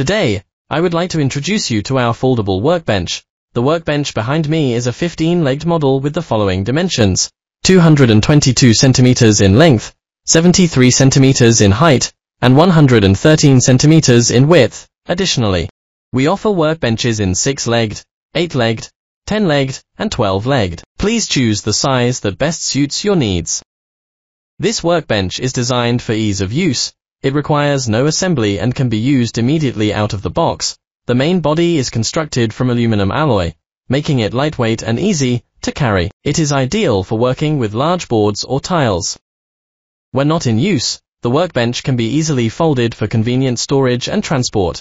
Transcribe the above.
Today, I would like to introduce you to our foldable workbench. The workbench behind me is a 15-legged model with the following dimensions: 222 centimeters in length, 73 centimeters in height, and 113 centimeters in width. Additionally, we offer workbenches in 6-legged, 8-legged, 10-legged, and 12-legged. Please choose the size that best suits your needs. This workbench is designed for ease of use. It requires no assembly and can be used immediately out of the box. The main body is constructed from aluminum alloy, making it lightweight and easy to carry. It is ideal for working with large boards or tiles. When not in use, the workbench can be easily folded for convenient storage and transport.